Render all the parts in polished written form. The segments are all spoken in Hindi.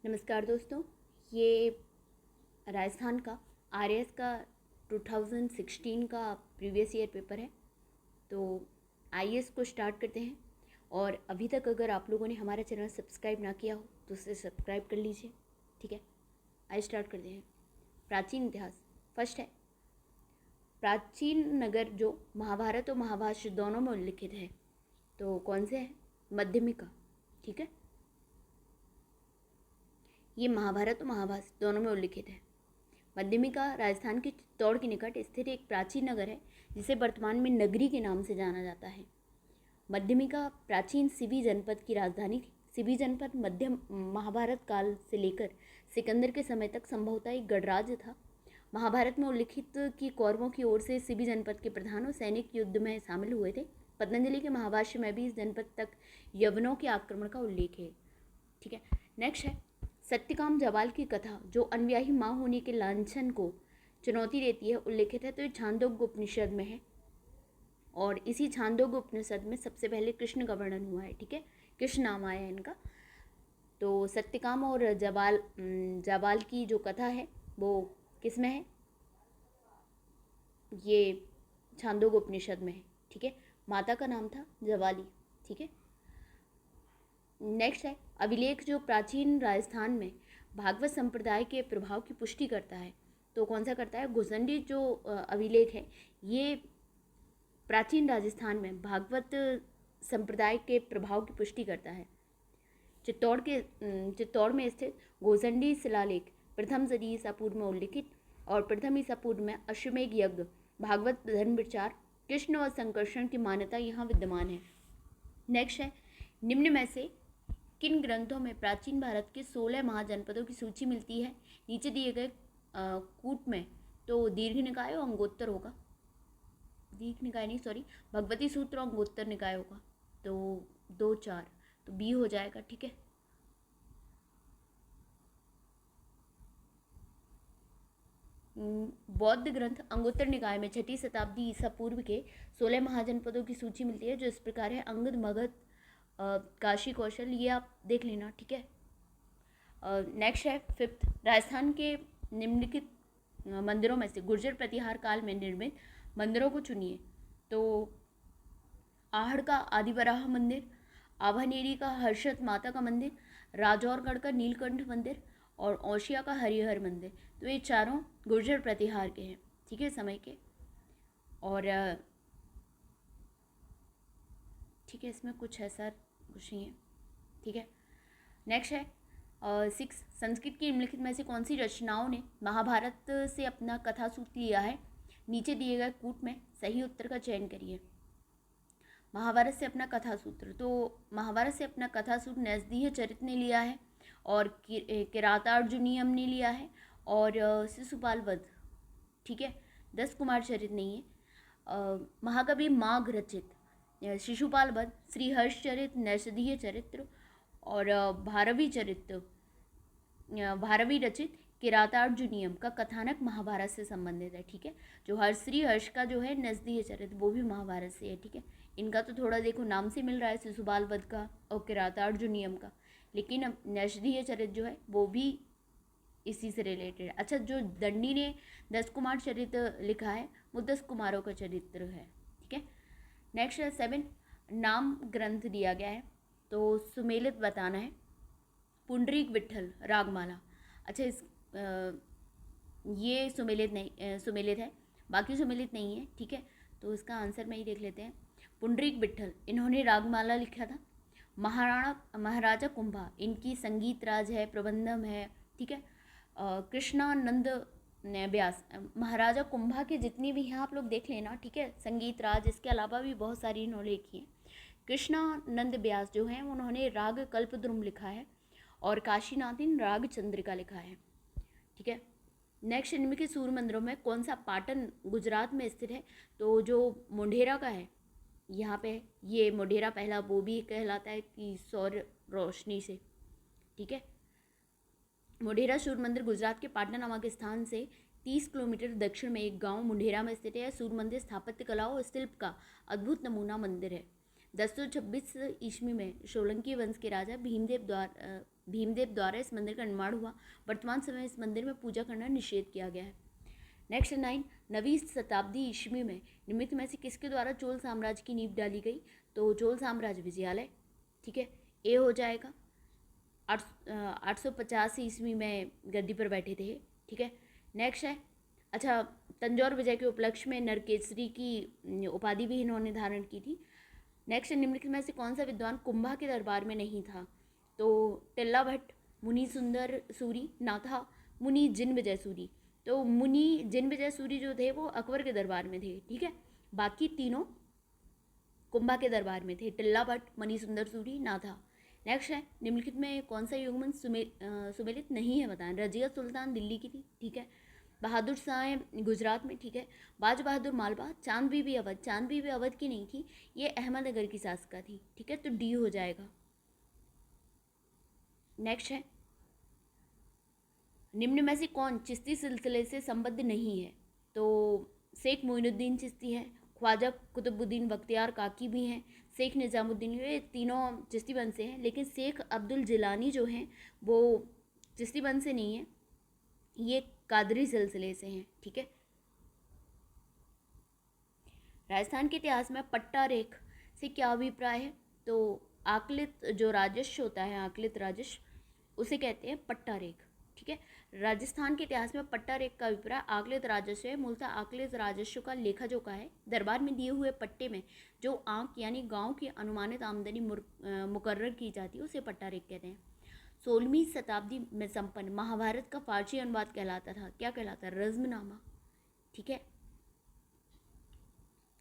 नमस्कार दोस्तों, ये राजस्थान का आरएएस का 2016 का प्रीवियस ईयर पेपर है। तो आइए इसको स्टार्ट करते हैं। और अभी तक अगर आप लोगों ने हमारा चैनल सब्सक्राइब ना किया हो तो उसे सब्सक्राइब कर लीजिए। ठीक है, आइए स्टार्ट करते हैं। प्राचीन इतिहास फर्स्ट है। प्राचीन नगर जो महाभारत और महाभाष्य दोनों में उल्लिखित है, तो कौन से हैं? मध्यमिका। ठीक है, ये महाभारत और महाभारत दोनों में उल्लिखित है। मध्यमिका राजस्थान के चित्तौड़ के निकट स्थित एक प्राचीन नगर है जिसे वर्तमान में नगरी के नाम से जाना जाता है। मध्यमिका प्राचीन सिबी जनपद की राजधानी थी। सिबी जनपद मध्य महाभारत काल से लेकर सिकंदर के समय तक संभवतः एक गणराज्य था। महाभारत में उल्लिखित कि कौरवों की ओर से सिबी जनपद के प्रधान और सैनिक युद्ध में शामिल हुए थे। पतंजलि के महाभाष्य में भी इस जनपद तक यवनों के आक्रमण का उल्लेख है। ठीक है, नेक्स्ट है सत्यकाम जवाल की कथा जो अनव्याही माँ होने के लांछन को चुनौती देती है, उल्लेखित है। तो ये छांदोग्य उपनिषद में है और इसी छांदोग्य उपनिषद में सबसे पहले कृष्ण का वर्णन हुआ है। ठीक है, कृष्ण नाम आया है इनका। तो सत्यकाम और जवाल की जो कथा है वो किस में है? ये छांदोग्य उपनिषद में है। ठीक है, माता का नाम था जवाली। ठीक है, नेक्स्ट है अभिलेख जो प्राचीन राजस्थान में भागवत संप्रदाय के प्रभाव की पुष्टि करता है। तो कौन सा करता है? घुसंडी जो अभिलेख है ये प्राचीन राजस्थान में भागवत संप्रदाय के प्रभाव की पुष्टि करता है। चित्तौड़ में स्थित घोसंडी शिलालेख प्रथम सदी ईसा पूर्व में उल्लिखित और प्रथम ईसा पूर्व में अश्वमेघ यज्ञ भागवत धर्म विचार कृष्ण और संकर्षण की मान्यता यहाँ विद्यमान है। नेक्स्ट है निम्न में से किन ग्रंथों में प्राचीन भारत के 16 महाजनपदों की सूची मिलती है? नीचे दिए गए कूट में तो दीर्घ निकाय और अंगोत्तर होगा। दीर्घ निकाय नहीं, सॉरी, भगवती सूत्र और अंगोत्तर निकाय होगा। तो 2 4 तो बी हो जाएगा। ठीक है, बौद्ध ग्रंथ अंगोत्तर निकाय में 6ठी शताब्दी ईसा पूर्व के 16 महाजनपदों की सूची मिलती है, जो इस प्रकार है। अंगद, मगध, काशी, कौशल, ये आप देख लेना। ठीक है, नेक्स्ट है फिफ्थ। राजस्थान के निम्नलिखित मंदिरों में से गुर्जर प्रतिहार काल में निर्मित मंदिरों को चुनिए। तो आहड़ का आदिवराह मंदिर, आभानेरी का हर्षद माता का मंदिर, राजौरगढ़ का नीलकंठ मंदिर और ओशिया का हरिहर मंदिर। तो ये चारों गुर्जर प्रतिहार के हैं। ठीक है, समय के। और ठीक है, इसमें कुछ ऐसा कुछ नहीं है। ठीक है, नेक्स्ट है 6। संस्कृत की निम्नलिखित में से कौन सी रचनाओं ने महाभारत से अपना कथा सूत्र लिया है? नीचे दिए गए कूट में सही उत्तर का चयन करिए। महाभारत से अपना कथा सूत्र, तो महाभारत से अपना कथा सूत्र नैषधीय चरित ने लिया है और किरातार्जुनीयम ने लिया है और शिशुपाल वध। ठीक है, 10 कुमार चरित नहीं है। महाकवि माघ रचित शिशुपाल वध, श्रीहर्ष चरित, नैषधीय चरित्र और भारवी रचित किरातार्जुनीयम का कथानक महाभारत से संबंधित है। ठीक है, जो श्रीहर्ष का जो है नैषधीय चरित्र वो भी महाभारत से है। ठीक है, इनका तो थोड़ा देखो नाम से मिल रहा है, शिशुपाल वध का और किरातार्जुनीयम का, लेकिन नैषधीय चरित्र जो है वो भी इसी से रिलेटेड है। अच्छा, जो दंडी ने 10 कुमार चरित्र लिखा है वो 10 कुमारों का चरित्र है। ठीक है, नेक्स्ट है 7। नाम ग्रंथ दिया गया है तो सुमेलित बताना है। पुंडरीक विठल रागमाला। अच्छा, ये सुमेलित नहीं, सुमेलित है, बाकी सुमेलित नहीं है। ठीक है, तो इसका आंसर में ही देख लेते हैं। पुंडरीक विठल इन्होंने रागमाला लिखा था। महाराजा कुंभा इनकी संगीत राज है, प्रबंधम है। ठीक है, कृष्णानंद व्यास, महाराजा कुंभा के जितनी भी हैं आप लोग देख लेना। ठीक है, संगीत राज, इसके अलावा भी बहुत सारी इन्होंने लिखी हैं। कृष्णानंद व्यास जो हैं उन्होंने राग कल्पद्रुम लिखा है और काशीनाथिन राग चंद्रिका लिखा है। ठीक है, नेक्स्ट इनमें के सूर्य मंदिरों में कौन सा पाटन गुजरात में स्थित है? तो जो मोढेरा का है यहाँ पे, ये मोढेरा पहला वो भी कहलाता है कि सौर रोशनी से। ठीक है, मोढेरा सूर्य मंदिर गुजरात के पाटना नामक स्थान से 30 किलोमीटर दक्षिण में एक गांव मुंडेरा में स्थित है। सूर्य मंदिर स्थापत्य कला और शिल्प का अद्भुत नमूना मंदिर है। 1026 ईस्वी में सोलंकी वंश के राजा भीमदेव द्वारा भीमदेव द्वारा इस मंदिर का निर्माण हुआ। वर्तमान समय इस मंदिर में पूजा करना निषेध किया गया है। नेक्स्ट 9, 9वीं शताब्दी ईस्वी में निम्नलिखित में से किसके द्वारा चोल साम्राज्य की नींव डाली गई? तो चोल साम्राज्य विजयालय, ठीक है, ए हो जाएगा। 850 ईस्वी में गद्दी पर बैठे थे, ठीक है। नेक्स्ट है, अच्छा, तंजौर विजय के उपलक्ष्य में नरकेसरी की उपाधि भी इन्होंने धारण की थी। नेक्स्ट, निम्नलिखित में से कौन सा विद्वान कुंभा के दरबार में नहीं था? तो टिल्ला भट्ट, मुनि सुंदर सूरी, नाथा, मुनि जिन विजय सूरी। तो मुनि जिन विजय सूरी जो थे वो अकबर के दरबार में थे, ठीक है। बाकी तीनों कुंभा के दरबार में थे, टिल्ला भट्ट, मणि सुंदर सूरी, नाथा। नेक्स्ट है, निम्नलिखित में कौन सा युगमन सुमेलित नहीं है बताएं? रजिया सुल्तान दिल्ली की थी, ठीक है। बहादुर शाह गुजरात में, ठीक है। बाज बहादुर मालवा, चांद बीबी अवध, चांद बीबी अवध की नहीं थी, ये अहमदनगर की शासका थी, ठीक है, तो डी हो जाएगा। नेक्स्ट है, निम्न में से कौन चिश्ती सिलसिले से संबद्ध नहीं है? तो शेख मोइनुद्दीन चिश्ती है, ख्वाजा कुतुबुद्दीन बख्तियार काकी भी हैं, शेख निज़ामुद्दीन, ये तीनों चिश्ती वंश से हैं। लेकिन शेख अब्दुल जिलानी जो हैं वो चिश्ती वंश से नहीं है, ये कादरी सिलसिले से हैं, ठीक है। राजस्थान के इतिहास में पट्टा रेख से क्या अभिप्राय है? तो आकलित जो राजस्व होता है, आकलित राजस्व, उसे कहते हैं पट्टा रेख, ठीक है। राजस्थान के इतिहास में पट्टा रेख का अभिप्राय आकलित राजस्व है। मूलतः आकलित राजस्व का लेखा जोखा है। दरबार में दिए हुए पट्टे में जो आंक यानी गांव की अनुमानित आमदनी मुकर्रर की जाती है उसे पट्टा रेख कहते हैं। 16वीं शताब्दी में संपन्न महाभारत का फारसी अनुवाद कहलाता था, क्या कहलाता है? रज़्मनामा, ठीक है।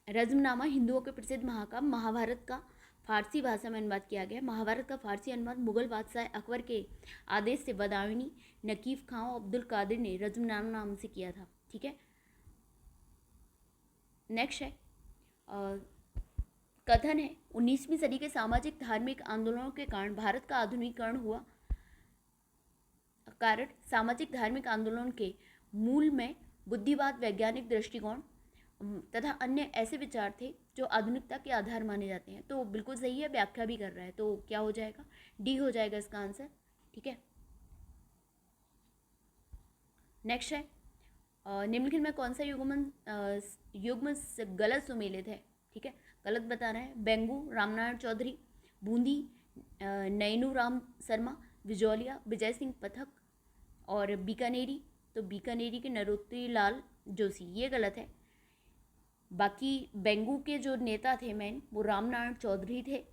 रज़्मनामा हिंदुओं के प्रसिद्ध महाकाव्य महाभारत का फारसी भाषा में अनुवाद किया गया। महाभारत का फारसी अनुवाद मुगल बादशाह अकबर के आदेश से बदायूनी नकीब खां और अब्दुल कादिर ने रज़्मनामा नाम से किया था, ठीक है। नेक्स्ट है, कथन है 19वीं सदी के सामाजिक धार्मिक आंदोलनों के कारण भारत का आधुनिकीकरण हुआ। कारण सामाजिक धार्मिक आंदोलन के मूल में बुद्धिवाद, वैज्ञानिक दृष्टिकोण तथा अन्य ऐसे विचार थे जो आधुनिकता के आधार माने जाते हैं। तो बिल्कुल सही है, व्याख्या भी कर रहा है, तो क्या हो जाएगा? डी हो जाएगा इसका आंसर, ठीक है। नेक्स्ट है, निम्नलिखित में कौन सा युग्म गलत सुमेलित है? ठीक है, गलत बताना है। बेंगू रामनारायण चौधरी, बूंदी नैनू राम शर्मा, विजौलिया विजय सिंह पथक और बीकानेरी, तो बीकानेरी के नरोत्ती लाल जोशी, ये गलत है। बाकी बेंगू के जो नेता थे मेन वो रामनारायण चौधरी थे,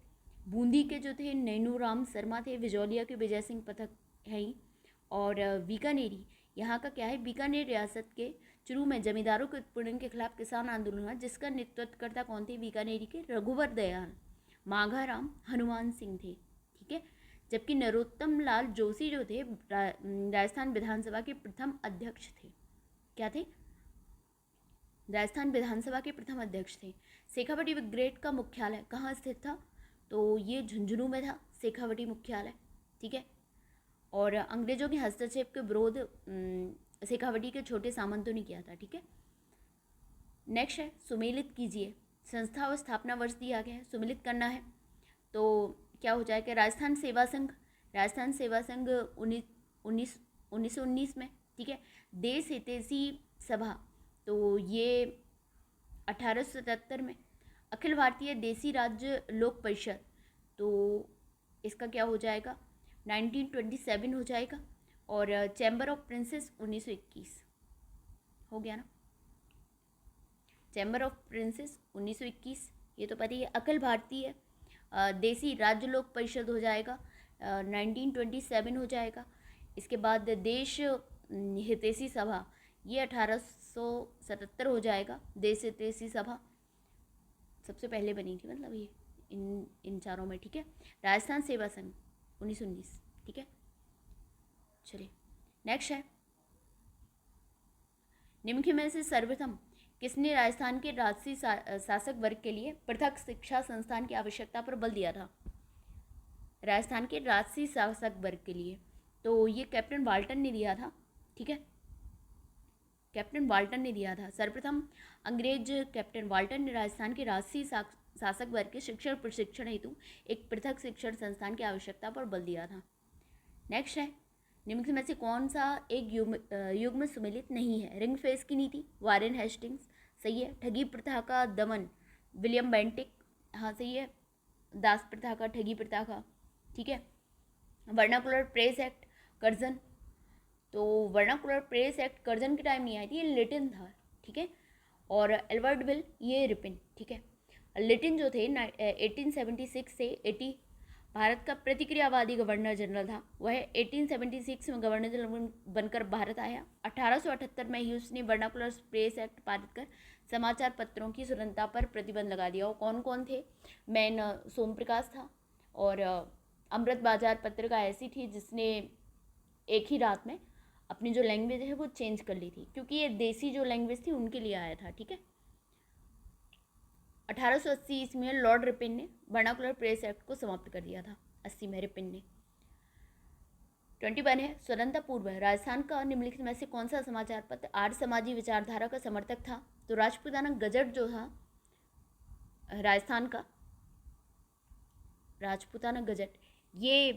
बूंदी के जो थे नैनू राम शर्मा थे, विजौलिया के विजय सिंह पथक हैं ही, और बीकानेरी यहाँ का क्या है? बीकानेर रियासत के चुरू में जमींदारों के उत्पीड़न के खिलाफ किसान आंदोलन हुआ, जिसका नेतृत्वकर्ता कौन थे? बीकानेरी के रघुवर दयाल माघाराम हनुमान सिंह थे, ठीक है। जबकि नरोत्तम लाल जोशी जो थे राजस्थान विधानसभा के प्रथम अध्यक्ष थे। क्या थे? राजस्थान विधानसभा के प्रथम अध्यक्ष थे। शेखावटी ब्रिगेड का मुख्यालय कहाँ स्थित था? तो ये झुंझुनू में था शेखावटी मुख्यालय, ठीक है। और अंग्रेजों के हस्तक्षेप के विरोध शेखावटी के छोटे सामंतों ने किया था, ठीक है। नेक्स्ट है, सुमेलित कीजिए। संस्था और स्थापना वर्ष दिया गया है, सुमेलित करना है तो क्या हो जाएगा? राजस्थान सेवा संघ, राजस्थान सेवा संघ 1919 में, ठीक है। देश हितैषी सभा, तो ये 1877 में। अखिल भारतीय देसी राज्य लोक परिषद, तो इसका क्या हो जाएगा? 1927 हो जाएगा। और चैम्बर ऑफ प्रिंसेस 1921 हो गया ना। चैम्बर ऑफ प्रिंसेस 1921, ये तो पता ही है। अखिल भारतीय देसी राज्य लोक परिषद हो जाएगा 1927 हो जाएगा। इसके बाद देश हितैषी सभा, ये 1877 हो जाएगा। देश हितैषी सभा सबसे पहले बनी थी, मतलब ये इन चारों में, ठीक है। राजस्थान सेवा संघ 1919, ठीक है। चलिए नेक्स्ट है, निम्नलिखित में से सर्वप्रथम किसने राजस्थान के राजसी शासक वर्ग के लिए पृथक शिक्षा संस्थान की आवश्यकता पर बल दिया था? राजस्थान के राजसी शासक वर्ग के लिए, तो ये कैप्टन वाल्टन ने दिया था, ठीक है। कैप्टन वाल्टन ने दिया था। सर्वप्रथम अंग्रेज कैप्टन वाल्टन ने राजस्थान के राजसी शासक वर्ग के शिक्षण प्रशिक्षण हेतु एक पृथक शिक्षण संस्थान की आवश्यकता पर बल दिया था। नेक्स्ट है, निम्नलिखित में से कौन सा एक युग्म सुमेलित नहीं है? रिंग फेस की नीति, वारेन हेस्टिंग्स, सही है। ठगी प्रथा का दमन, विलियम बेंटिक, हाँ सही है। दास प्रथा का, ठगी प्रथा का, ठीक है। वर्नाकुलर प्रेस एक्ट, कर्जन, तो वर्नाकुलर प्रेस एक्ट कर्जन के टाइम नहीं आई थी, ये लिटिन था, ठीक है। और एल्बर्ट बिल, ये रिपिन, ठीक है। लिटिन जो थे 1876 से 80 भारत का प्रतिक्रियावादी गवर्नर जनरल था। वह 1876 में गवर्नर जनरल बनकर भारत आया। 1878 में ही उसने वर्नाकुलर प्रेस एक्ट पारित कर समाचार पत्रों की स्वतंत्रता पर प्रतिबंध लगा दिया। और कौन कौन थे? मैन सोम प्रकाश था, और अमृत बाजार पत्रिका ऐसी थी जिसने एक ही रात में अपनी जो लैंग्वेज है वो चेंज कर ली थी, क्योंकि ये देसी जो लैंग्वेज थी उनके लिए आया था, ठीक है। 1880 ईस्वी में लॉर्ड रिपिन ने वर्नाकुलर प्रेस एक्ट को समाप्त कर दिया था। 80 में रिपिन ने। 21 है, स्वतंत्रता पूर्व राजस्थान का निम्नलिखित में से कौन सा समाचार पत्र आर्य समाजी विचारधारा का समर्थक था? तो राजपूताना गजट जो था राजस्थान का, राजपूताना गजट, ये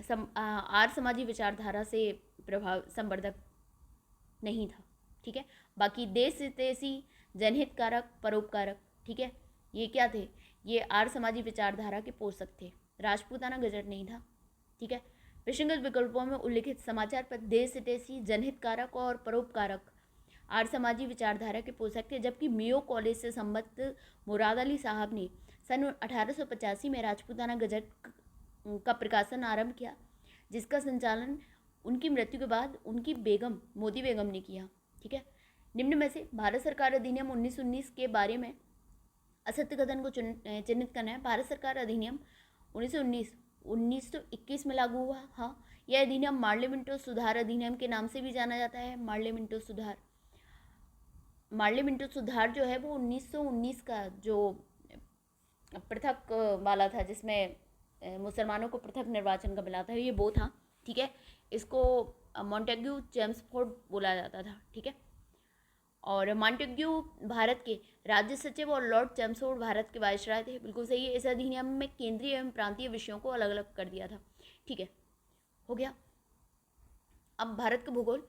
आर्य समाजी विचारधारा से प्रभाव संवर्धक नहीं था, ठीक है। बाकी देश हितैषी, जनहितकारक, परोपकारक, ठीक है, ये क्या थे? ये आर्य समाजी विचारधारा के पोषक थे। राजपूताना गजट नहीं था, ठीक है। विसंगत विकल्पों में उल्लिखित समाचार पत्र देश हितैषी, जनहितकारक और परोपकारक आर्य समाजी विचारधारा के पोषक थे, जबकि मेयो कॉलेज से संबद्ध मुराद अली साहब ने सन 1885 में राजपूताना गजट का प्रकाशन आरंभ किया, जिसका संचालन उनकी मृत्यु के बाद उनकी बेगम मोदी बेगम ने किया, ठीक है। निम्न में से भारत सरकार अधिनियम 1919 के बारे में असत्य कथन को चिन्हित करना है। भारत सरकार अधिनियम 1921 में लागू हुआ, हाँ। यह अधिनियम मार्ले मिंटो सुधार अधिनियम के नाम से भी जाना जाता है। मार्ले मिंटो सुधार, मार्ले मिंटो सुधार जो है वो 1919 का जो पृथक वाला था, जिसमें मुसलमानों को पृथक निर्वाचन का मिला था, ये वो था, ठीक है। इसको मॉन्टेग्यू चेम्सफोर्ड बोला जाता था, ठीक है। और मॉन्टेग्यू भारत के राज्य सचिव और लॉर्ड चेम्सफोर्ड भारत के वायसराय थे, बिल्कुल सही है। इस अधिनियम में केंद्रीय एवं प्रांतीय विषयों को अलग अलग कर दिया था, ठीक है, हो गया। अब भारत का भूगोल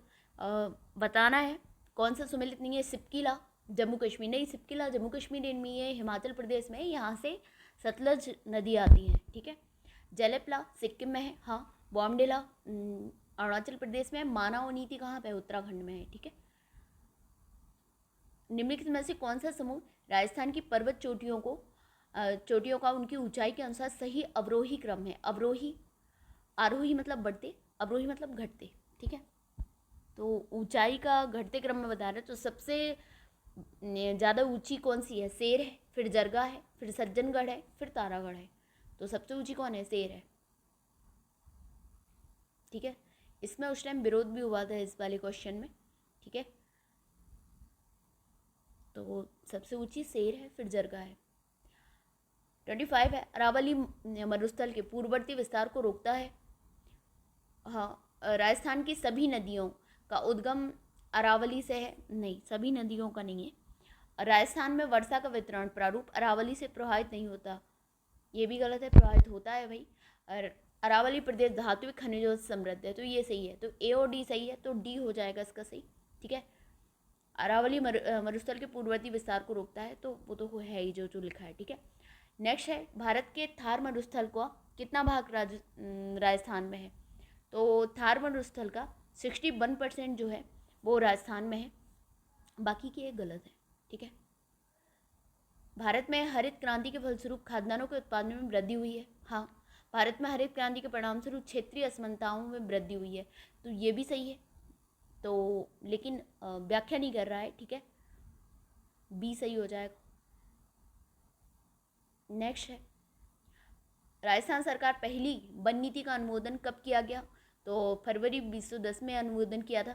बताना है। कौन सा सुमेलित नहीं है? सिपकिला जम्मू कश्मीर, नहीं सिपकिला जम्मू कश्मीर में है, हिमाचल प्रदेश में, यहाँ से सतलज नदी आती है, ठीक है। जलेपला सिक्किम में है, हाँ। बॉमडिला अरुणाचल प्रदेश में है। माना और नीति कहाँ पे? उत्तराखंड में है, ठीक है। निम्नलिखित में से कौन सा समूह राजस्थान की पर्वत चोटियों का उनकी ऊंचाई के अनुसार सही अवरोही क्रम है? अवरोही, आरोही मतलब बढ़ते, अवरोही मतलब घटते, ठीक है। तो ऊंचाई का घटते क्रम में बता रहे हैं। तो सबसे ज़्यादा ऊंची कौन सी है? शेर है, फिर जरगा है, फिर सज्जनगढ़ है, फिर तारागढ़ है। तो सबसे ऊंची कौन है? शेर है, ठीक है। इसमें उस टाइम विरोध भी हुआ था इस वाले क्वेश्चन में, ठीक है। तो सबसे ऊंची शेर है, फिर जरगा है। 25 है, अरावली मरुस्थल के पूर्ववर्ती विस्तार को रोकता है, हाँ। राजस्थान की सभी नदियों का उद्गम अरावली से है, नहीं सभी नदियों का नहीं है। राजस्थान में वर्षा का वितरण प्रारूप अरावली से प्रभावित नहीं होता, ये भी गलत है, प्रभावित होता है भाई। और अरावली प्रदेश धात्विक खनिजों से समृद्ध है, तो ये सही है। तो ए और डी सही है, तो डी हो जाएगा इसका सही, ठीक है। अरावली मरुस्थल के पूर्ववर्ती विस्तार को रोकता है, तो वो तो है ही जो लिखा है, ठीक है। नेक्स्ट है, भारत के थार मरुस्थल का कितना भाग राजस्थान में है? तो थार मरुस्थल का 61% जो है वो राजस्थान में है, बाकी की एक गलत है, ठीक है। भारत में हरित क्रांति के फलस्वरूप खाद्यान्नों के उत्पादन में वृद्धि हुई है, हाँ। भारत में हरित क्रांति के परिणामस्वरूप क्षेत्रीय असमानताओं में वृद्धि हुई है, तो ये भी सही है। तो लेकिन व्याख्या नहीं कर रहा है, ठीक है, बी सही हो जाएगा। नेक्स्ट है, राजस्थान सरकार पहली वन नीति का अनुमोदन कब किया गया? तो फरवरी 2010 में अनुमोदन किया था,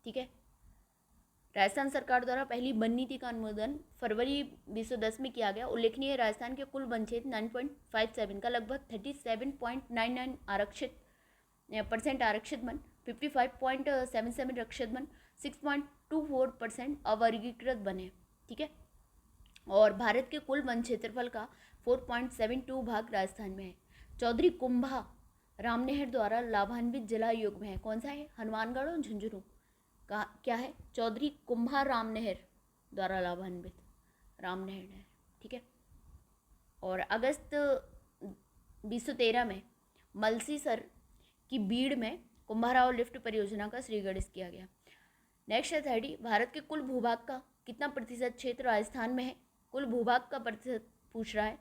ठीक है। राजस्थान सरकार द्वारा पहली वन नीति का अनुमोदन फरवरी 2010 में किया गया। उल्लेखनीय राजस्थान के कुल वन क्षेत्र 9.57 का लगभग 37.99 आरक्षित आरक्षित वन, 55.77 रक्षित वन, 6.24% अवर्गीकृत वन है, ठीक है। और भारत के कुल वन क्षेत्रफल का 4.72 भाग राजस्थान में है। चौधरी कुंभा रामनहर द्वारा लाभान्वित जिला युग्म है, कौन सा है? हनुमानगढ़ और झुंझुनू का क्या है? चौधरी कुम्भा रामनहर द्वारा लाभान्वित रामनहर है, ठीक है। और अगस्त 2013 में मलसीसर की बीड़ में कुंभाराव लिफ्ट परियोजना का श्रीगणेश किया गया। नेक्स्ट है 30, भारत के कुल भूभाग का कितना प्रतिशत क्षेत्र राजस्थान में है? कुल भूभाग का प्रतिशत पूछ रहा है,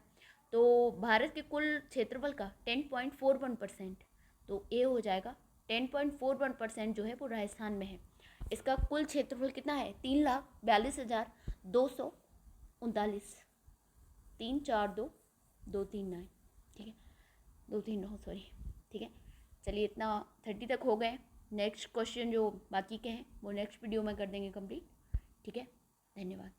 तो भारत के कुल क्षेत्रफल का 10.41%, तो ए हो जाएगा। 10.41% जो है वो राजस्थान में है। इसका कुल क्षेत्रफल कितना है? 3,42,239, 342,239, ठीक है, 239 सॉरी, ठीक है। चलिए इतना 30 तक हो गए। नेक्स्ट क्वेश्चन जो बाकी के हैं वो नेक्स्ट वीडियो में कर देंगे कंप्लीट, ठीक है। धन्यवाद।